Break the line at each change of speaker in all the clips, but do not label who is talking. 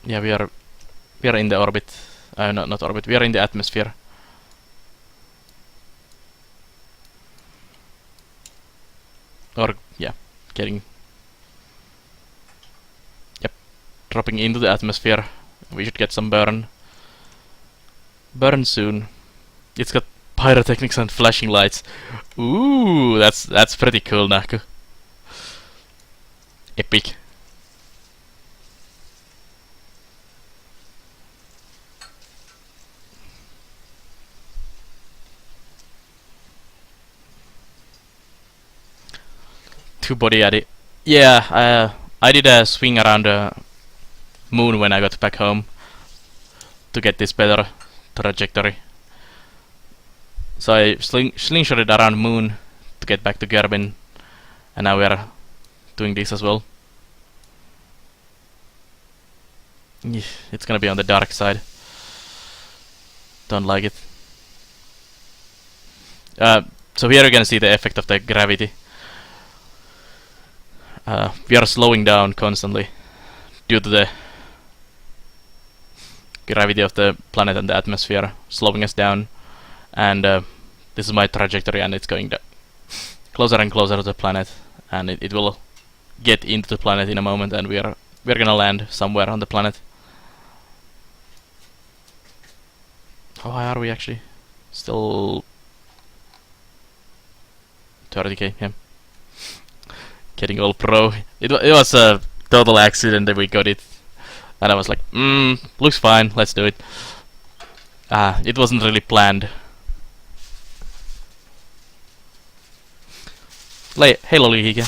Yeah, we are in the orbit. Not orbit. We are in the atmosphere. Or yeah, getting. Yep, dropping into the atmosphere. We should get some burn. Burn soon. It's got pyrotechnics and flashing lights. Ooh, that's pretty cool, Naku. Epic. Two body at it. Yeah, I did a swing around the moon when I got back home to get this better trajectory. So I slingshotted around moon to get back to Kerbin, and now we are doing this as well. It's gonna be on the dark side. Don't like it. So here you can see the effect of the gravity. We are slowing down constantly due to the gravity of the planet and the atmosphere slowing us down. And this is my trajectory, and it's going closer and closer to the planet, and it will get into the planet in a moment, and we're gonna land somewhere on the planet. How high are we actually? Still 30k, yeah. Getting all pro. It was a total accident that we got it, and I was like, looks fine, let's do it. It wasn't really planned. Hey Lolihike.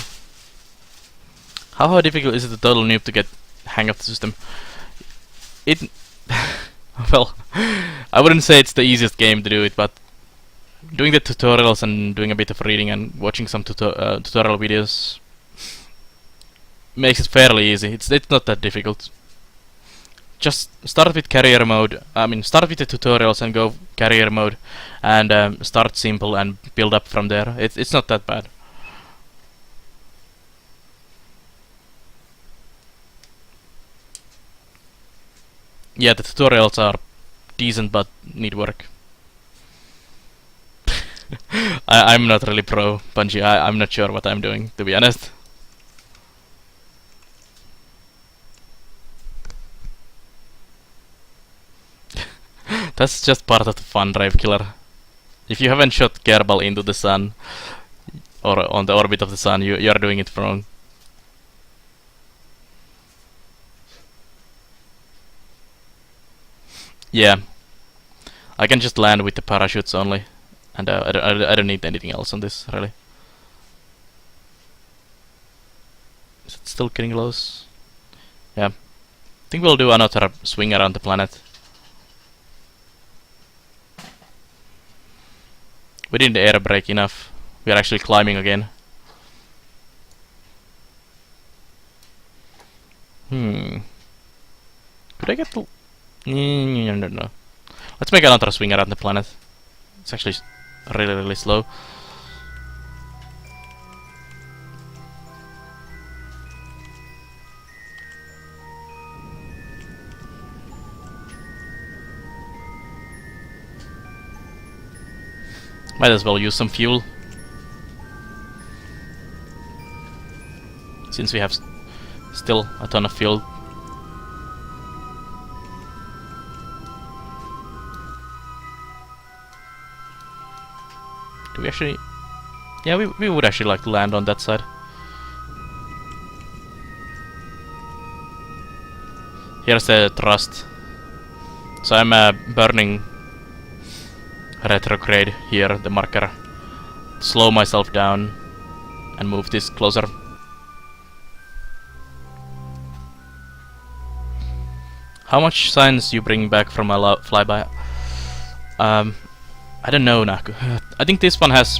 How difficult is it a total noob to get hang of the system? It well, I wouldn't say it's the easiest game to do it, but doing the tutorials and doing a bit of reading and watching some tutorial videos makes it fairly easy. It's not that difficult. Just start with carrier mode. I mean, start with the tutorials and go carrier mode, and start simple and build up from there. It's not that bad. Yeah, the tutorials are decent but need work. I'm not really pro, Bungie. I'm not sure what I'm doing, to be honest. That's just part of the fun, Drive Killer. If you haven't shot Kerbal into the sun, or on the orbit of the sun, you're doing it wrong. Yeah, I can just land with the parachutes only, and I don't need anything else on this, really. Is it still getting close? Yeah, I think we'll do another swing around the planet. We didn't air brake enough. We are actually climbing again. Could I get the... No. Let's make another swing around the planet. It's actually really slow. Might as well use some fuel, since we have still a ton of fuel. Do we actually... Yeah, we would actually like to land on that side. Here's the thrust. So I'm burning retrograde here, the marker. Slow myself down and move this closer. How much science you bring back from a flyby? I don't know, Naku. I think this one has...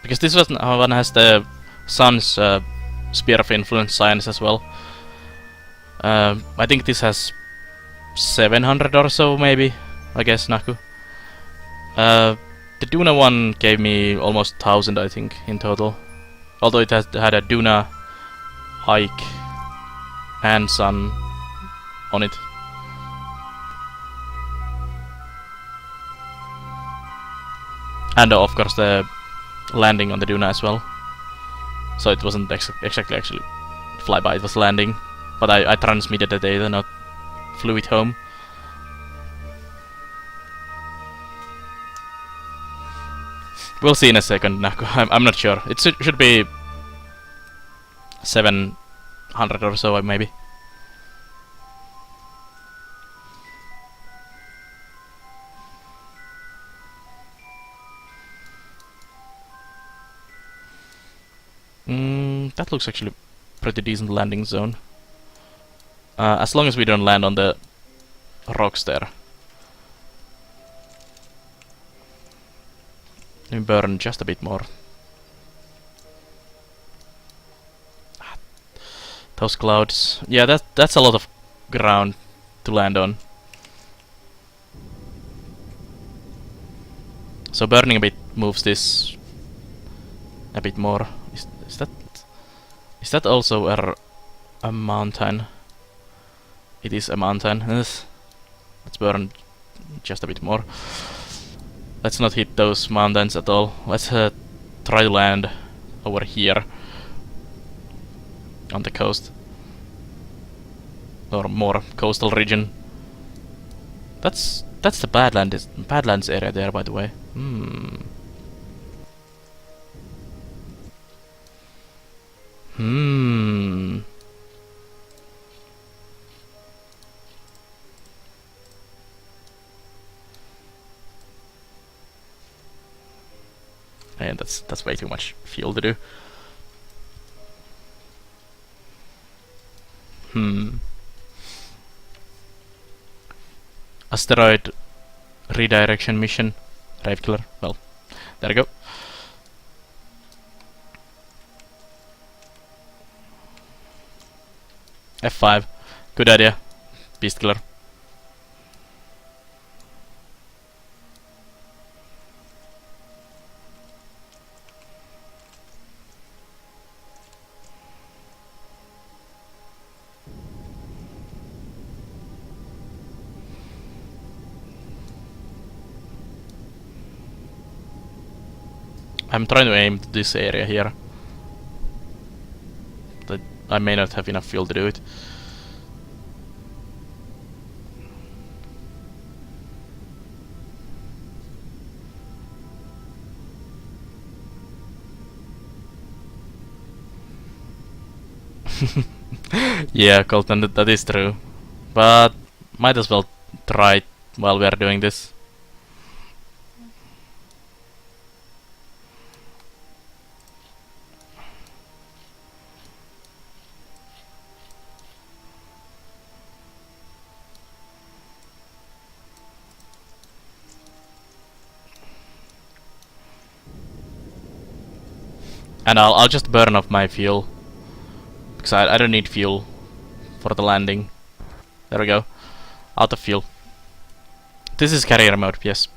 Because this one has the sun's sphere of influence science as well. I think this has 700 or so, maybe, I guess, Naku. The Duna one gave me almost 1000, I think, in total. Although it had a Duna, Ike, and Sun on it. And of course the landing on the duna as well. So it wasn't exactly actually flyby, it was landing. But I transmitted the data, not flew it home. We'll see in a second, Naku. I'm not sure. It should be 700 or so, maybe. That looks actually pretty decent landing zone. As long as we don't land on the rocks there. Let me burn just a bit more. Those clouds. Yeah, that's a lot of ground to land on. So burning a bit moves this a bit more. Is that also a mountain? It is a mountain. Let's burn just a bit more. Let's not hit those mountains at all. Let's try to land over here on the coast, or more coastal region. That's the Badlands area there, by the way. And that's way too much fuel to do. Asteroid redirection mission. Rave killer. Well, there we go. F5. Good idea. Beast killer. I'm trying to aim this area here. But I may not have enough fuel to do it. Yeah, Colton, that is true. But might as well try it while we are doing this. And I'll just burn off my fuel, because I don't need fuel for the landing. There we go. Out of fuel. This is carrier mode, yes.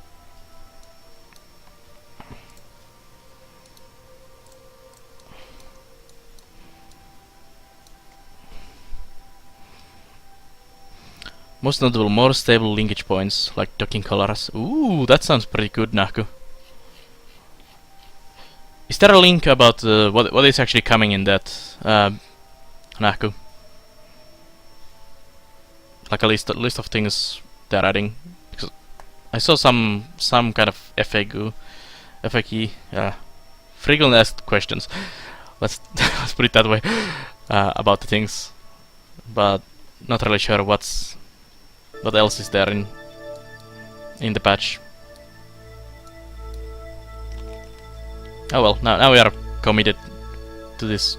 Most notable, more stable linkage points, like docking colors. Ooh, that sounds pretty good, Naku. Is there a link about what is actually coming in that Naku? Like a list of things they're adding. Because I saw some kind of FAQ, frequently asked questions. Let's put it that way about the things, but not really sure what else is there in the patch. Oh well, now we are committed to this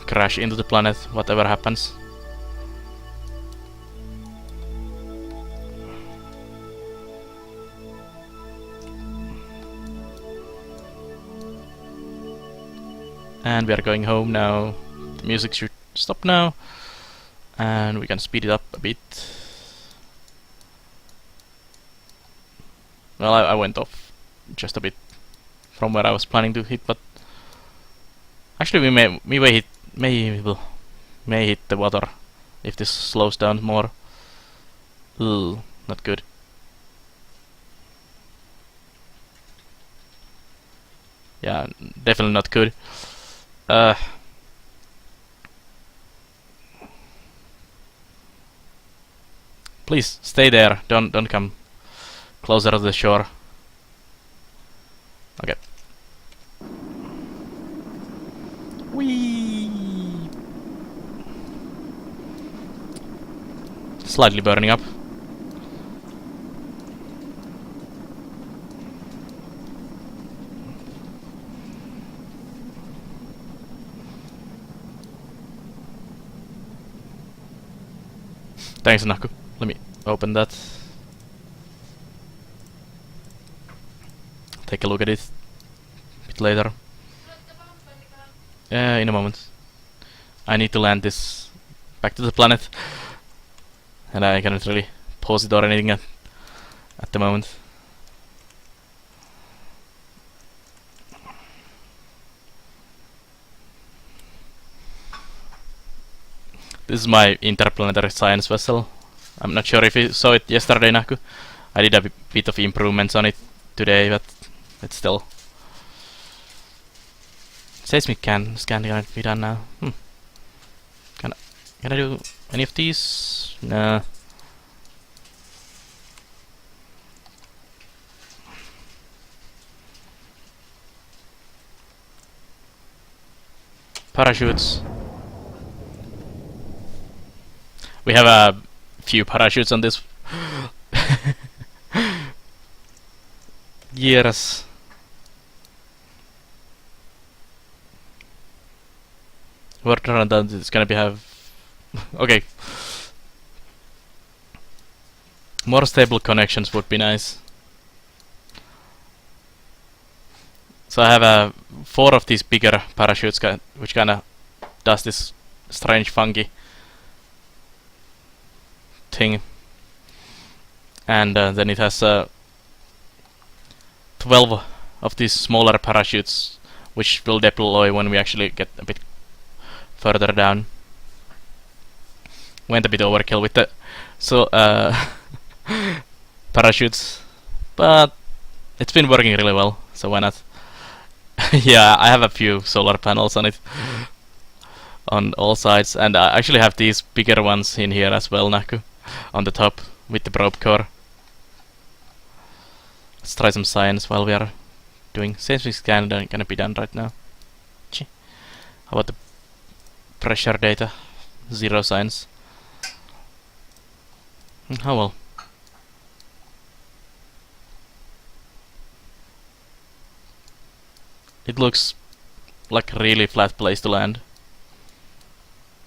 crash into the planet, whatever happens. And we are going home now. The music should stop now. And we can speed it up a bit. Well, I went off just a bit from where I was planning to hit, but actually we may hit the water if this slows down more. Ooh, not good. Yeah, definitely not good. Please stay there. Don't come closer to the shore. Okay. Whee! Slightly burning up. Thanks, Naku. Let me open that. Take a look at it a bit later. In a moment. I need to land this back to the planet. And I cannot really pause it or anything at the moment. This is my interplanetary science vessel. I'm not sure if you saw it yesterday, Naku. I did a bit of improvements on it today, but it's still... Seismic scan cannot be done now. Can I do any of these? Nah. Parachutes. We have a few parachutes on this. Yes. What redundant is gonna be have? Okay. More stable connections would be nice. So I have 4 of these bigger parachutes, which kinda does this strange funky thing, and then it has 12 of these smaller parachutes, which will deploy when we actually get a bit further down. Went a bit overkill with the parachutes, but it's been working really well, so why not? Yeah, I have a few solar panels on it on all sides, and I actually have these bigger ones in here as well, Naku, on the top with the probe core. Let's try some science while we are doing seismic scan. Gonna be done right now. How about the pressure data? 0 science. Oh well. It looks like a really flat place to land,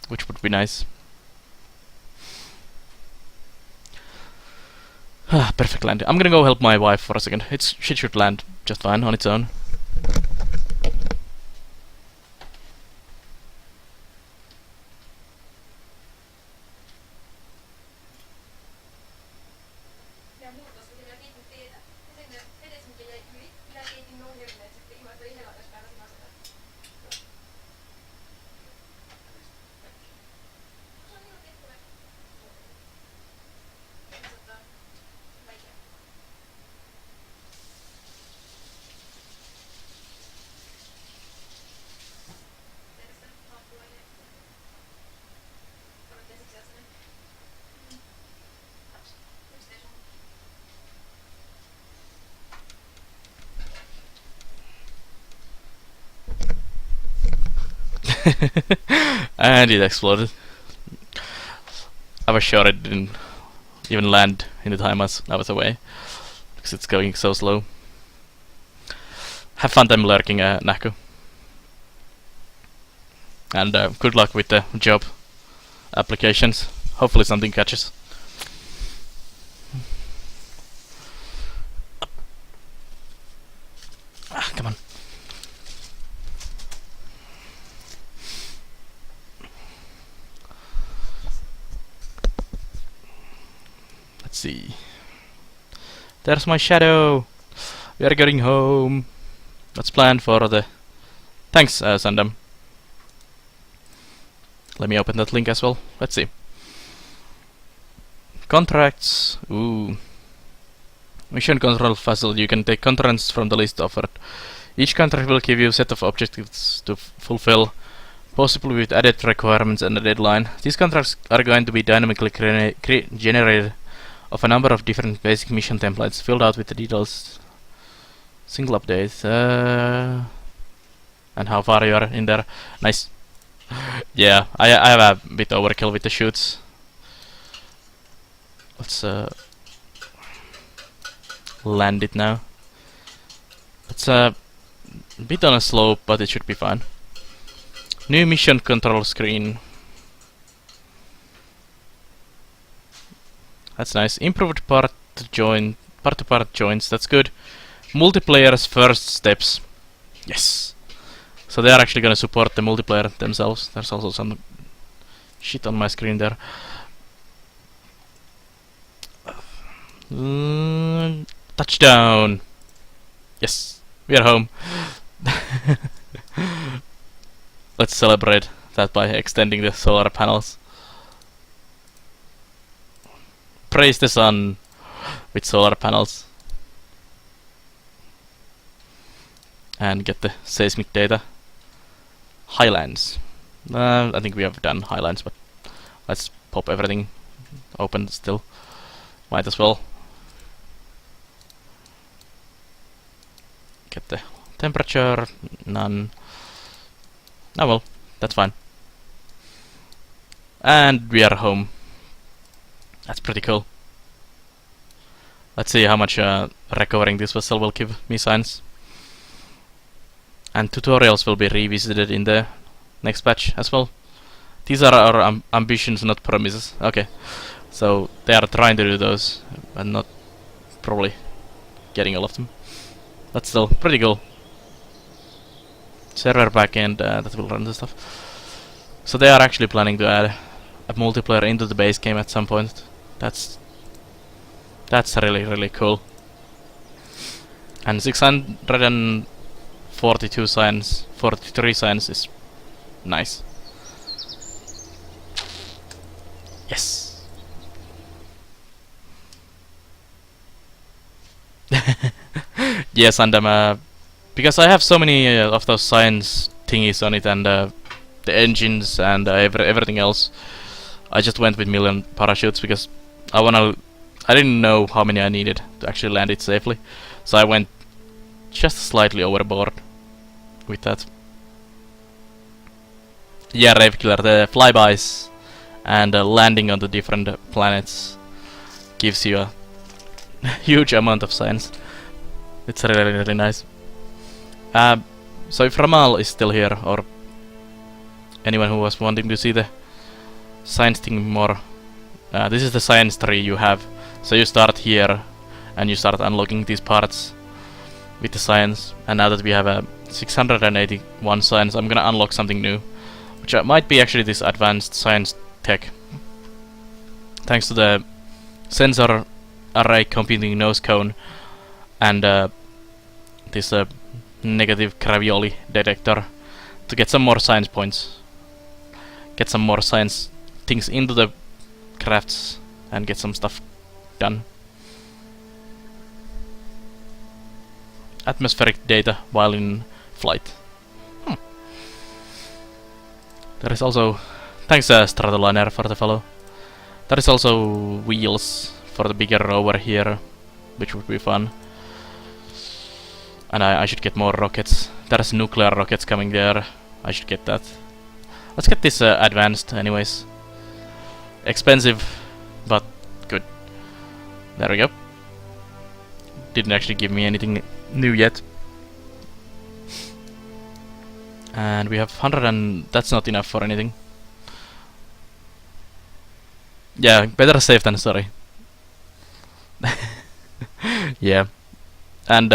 which would be nice. Perfect landing. I'm gonna go help my wife for a second. She should land just fine on its own. And it exploded. I was sure it didn't even land in the time I was away, because it's going so slow. Have fun time lurking, Naku. And good luck with the job applications. Hopefully something catches. Come on. Let's see. There's my shadow. We are getting home. Let's plan for the... Thanks, Sandam. Let me open that link as well. Let's see. Contracts. Ooh. Mission control facility. You can take contracts from the list offered Each contract will give you a set of objectives to fulfill, possibly with added requirements and a deadline. These contracts are going to be dynamically generated of a number of different basic mission templates filled out with the details. Single updates. And how far you are in there. Nice. Yeah, I have a bit overkill with the shoots. Let's land it now. It's a bit on a slope, but it should be fine. New mission control screen. That's nice. Improved part-to-part joints. That's good. Multiplayer's first steps. Yes. So they are actually gonna support the multiplayer themselves. There's also some shit on my screen there. Touchdown. Yes, we are home. Let's celebrate that by extending the solar panels. Praise the sun with solar panels. And get the seismic data. Highlands. I think we have done Highlands, but let's pop everything open still. Might as well. Get the temperature. None. Oh well, that's fine. And we are home. That's pretty cool. Let's see how much recovering this vessel will give me science. And tutorials will be revisited in the next patch as well. These are our ambitions, not promises. Okay, so they are trying to do those, but not probably getting all of them. That's still pretty cool. Server backend that will run the stuff. So they are actually planning to add a multiplayer into the base game at some point. That's really cool. And 642 science, 43 science is nice. Yes. Yes, and because I have so many of those science thingies on it, and the engines and everything else, I just went with million parachutes because I didn't know how many I needed to actually land it safely, so I went just slightly overboard with that. Yeah, Rave Killer, the flybys and landing on the different planets gives you a huge amount of science. It's really nice. So if Ramal is still here, or anyone who was wanting to see the science thing more, this is the science tree you have. So you start here and you start unlocking these parts with the science. And now that we have 681 science, I'm gonna unlock something new, which might be actually this advanced science tech. Thanks to the sensor array computing nose cone and this negative gravioli detector to get some more science points. Get some more science things into the crafts and get some stuff done. Atmospheric data while in flight. There is also... Thanks Stratoliner for the follow. There is also wheels for the bigger rover here, which would be fun. And I should get more rockets. There's nuclear rockets coming there. I should get that. Let's get this advanced anyways. Expensive, but good. There we go. Didn't actually give me anything new yet. And we have 100 and that's not enough for anything. Yeah, better safe than sorry. Yeah. And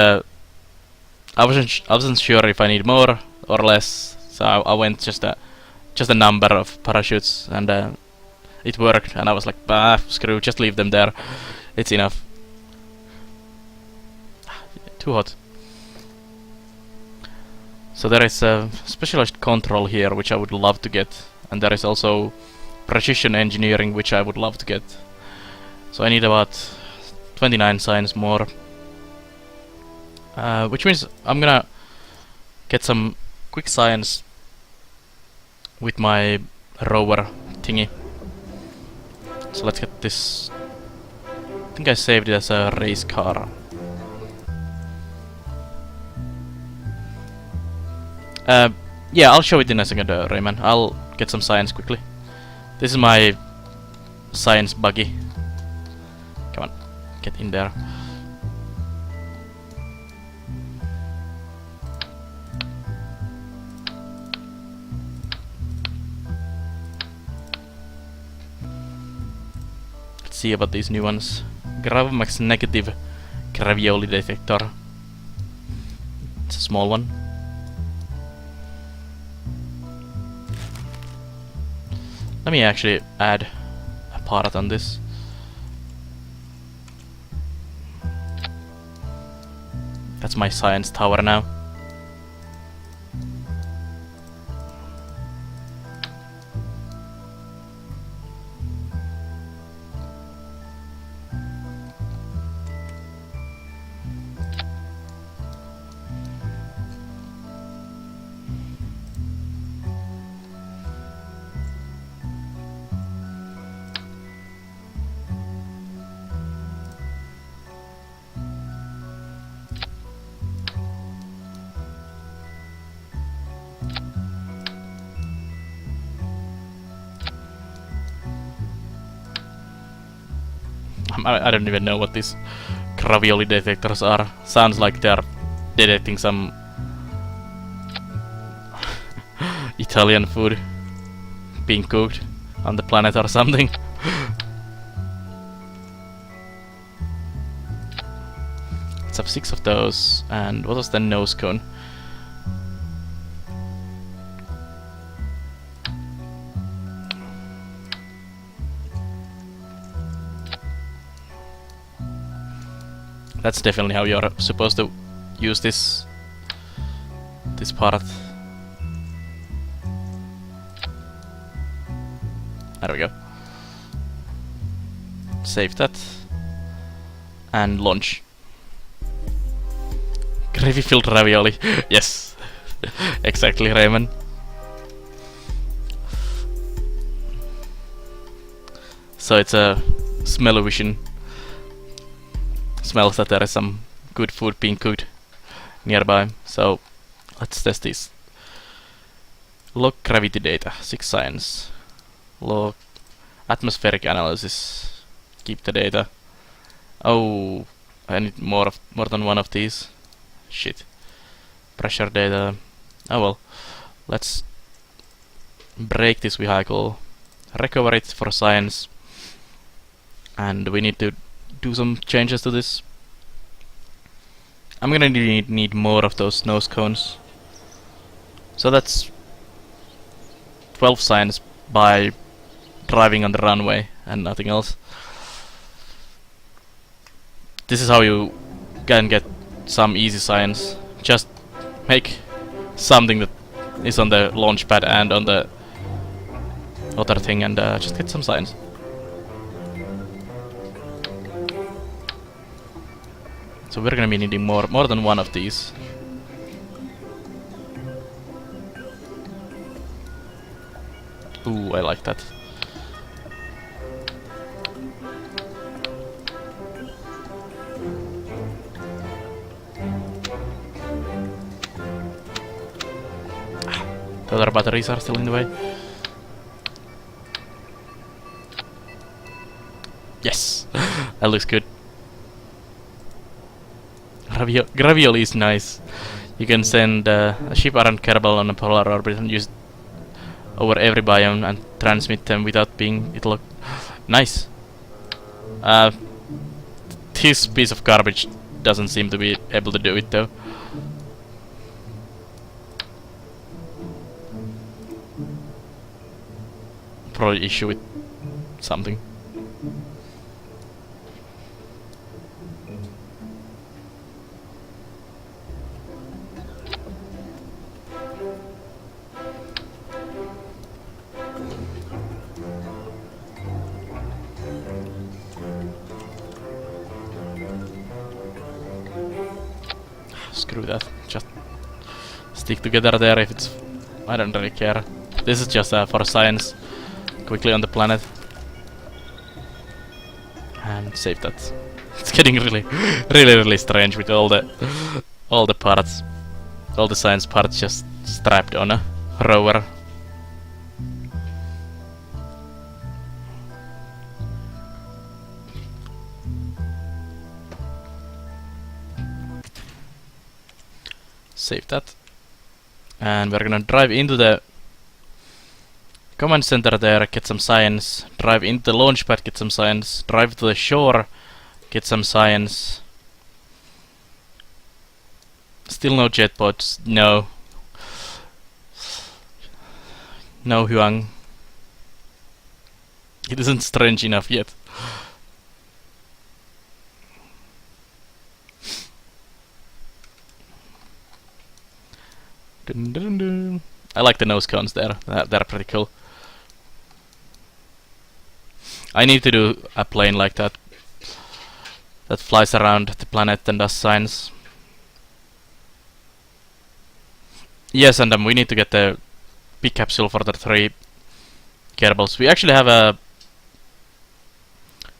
I wasn't sure if I need more or less, so I went just a number of parachutes, and it worked. And I was like, bah, screw, just leave them there. It's enough. Too hot. So there is a specialized control here, which I would love to get, and there is also precision engineering, which I would love to get. So I need about 29 science more. Which means I'm gonna get some quick science with my rover thingy. So let's get this. I think I saved it as a race car. Yeah, I'll show it in a second, Rayman. I'll get some science quickly. This is my science buggy. Come on, get in there. Let's see about these new ones. Gravmax negative gravioli detector. It's a small one. Let me actually add a part on this. That's my science tower now. I don't even know what these gravioli detectors are. Sounds like they're detecting some Italian food being cooked on the planet or something. Let's have 6 of those. And what was the nose cone? That's definitely how you're supposed to use this part. There we go. Save that. And launch. Gravy-filled ravioli. Yes. Exactly, Raymond. So it's a smell-o-vision. Smells that there is some good food being cooked nearby. So let's test this. Log gravity data, 6 science. Log atmospheric analysis. Keep the data. Oh, I need more than one of these. Shit. Pressure data. Oh well. Let's break this vehicle. Recover it for science. And we need to do some changes to this. I'm gonna need more of those nose cones. So that's 12 science by driving on the runway and nothing else. This is how you can get some easy science. Just make something that is on the launch pad and on the other thing and just get some science. So we're gonna be needing more than one of these. Ooh, I like that. The other batteries are still in the way. Yes! That looks good. Gravioli is nice. You can send a ship around Kerbal on a polar orbit and use it over every biome and transmit them without being nice. This piece of garbage doesn't seem to be able to do it though. Probably issue with something. Screw that. Just stick together there if it's... I don't really care. This is just for science. Quickly on the planet. And save that. It's getting really strange with all the parts. All the science parts just strapped on a rover. Save that. And we're gonna drive into the command center there, get some science, drive into the launch pad, get some science, drive to the shore, get some science. Still no jetpods, no. No Huang. It isn't strange enough yet. Dun, dun, dun. I like the nose cones there, they're pretty cool. I need to do a plane like that that flies around the planet and does science. Yes, and we need to get the big capsule for the 3 Kerbals. We actually have a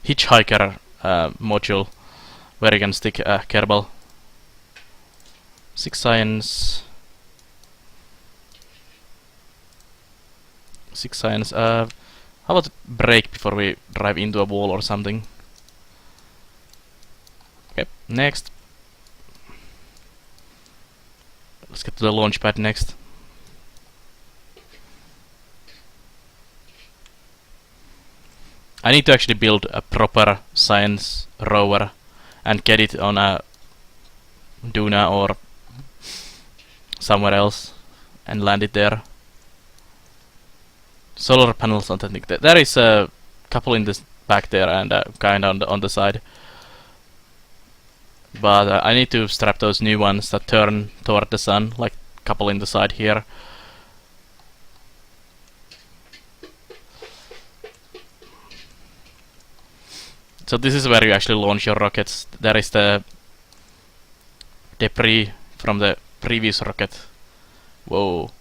hitchhiker module where you can stick a Kerbal. 6 science. 6 science. How about brake before we drive into a wall or something? Okay, next. Let's get to the launch pad next. I need to actually build a proper science rover and get it on a Duna or somewhere else and land it there. Solar panels on the thing. There is a couple in this back there and kind on the side. But I need to strap those new ones that turn toward the sun, like a couple in the side here. So this is where you actually launch your rockets. There is the debris from the previous rocket. Whoa!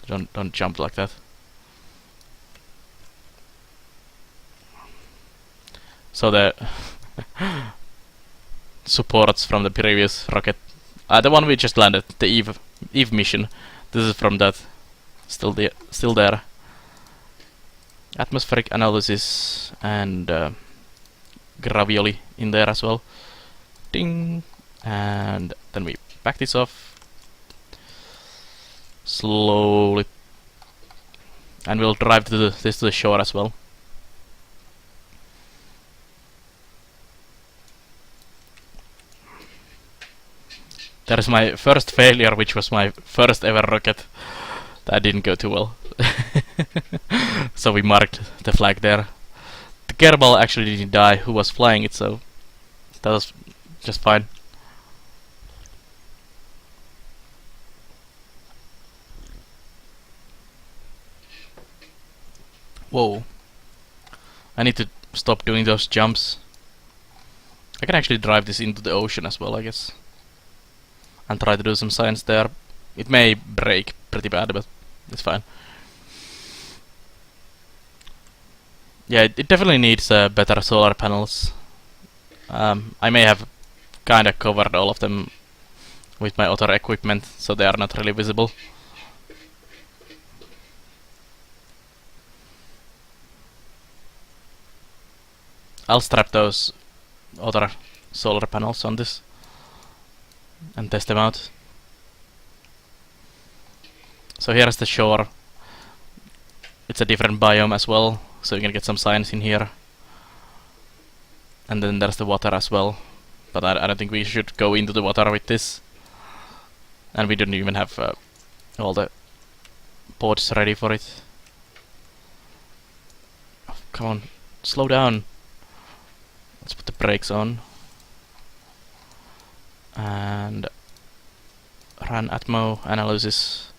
Don't jump like that. So the supports from the previous rocket, the one we just landed, the Eve mission. This is from that, still there. Atmospheric analysis and gravioli in there as well. Ding, and then we back this off slowly, and we'll drive this to the shore as well. There's my first failure, which was my first ever rocket. That didn't go too well. So we marked the flag there. The Kerbal actually didn't die, who was flying it, so that was just fine. Whoa. I need to stop doing those jumps. I can actually drive this into the ocean as well, I guess. And try to do some science there. It may break pretty bad, but it's fine. Yeah, it definitely needs better solar panels. I may have kinda covered all of them with my other equipment, so they are not really visible. I'll strap those other solar panels on this and test them out. So here's the shore. It's a different biome as well, so you can get some science in here. And then there's the water as well, but I don't think we should go into the water with this. And we don't even have all the pods ready for it. Oh, come on, slow down. Let's put the brakes on. And run Atmo analysis.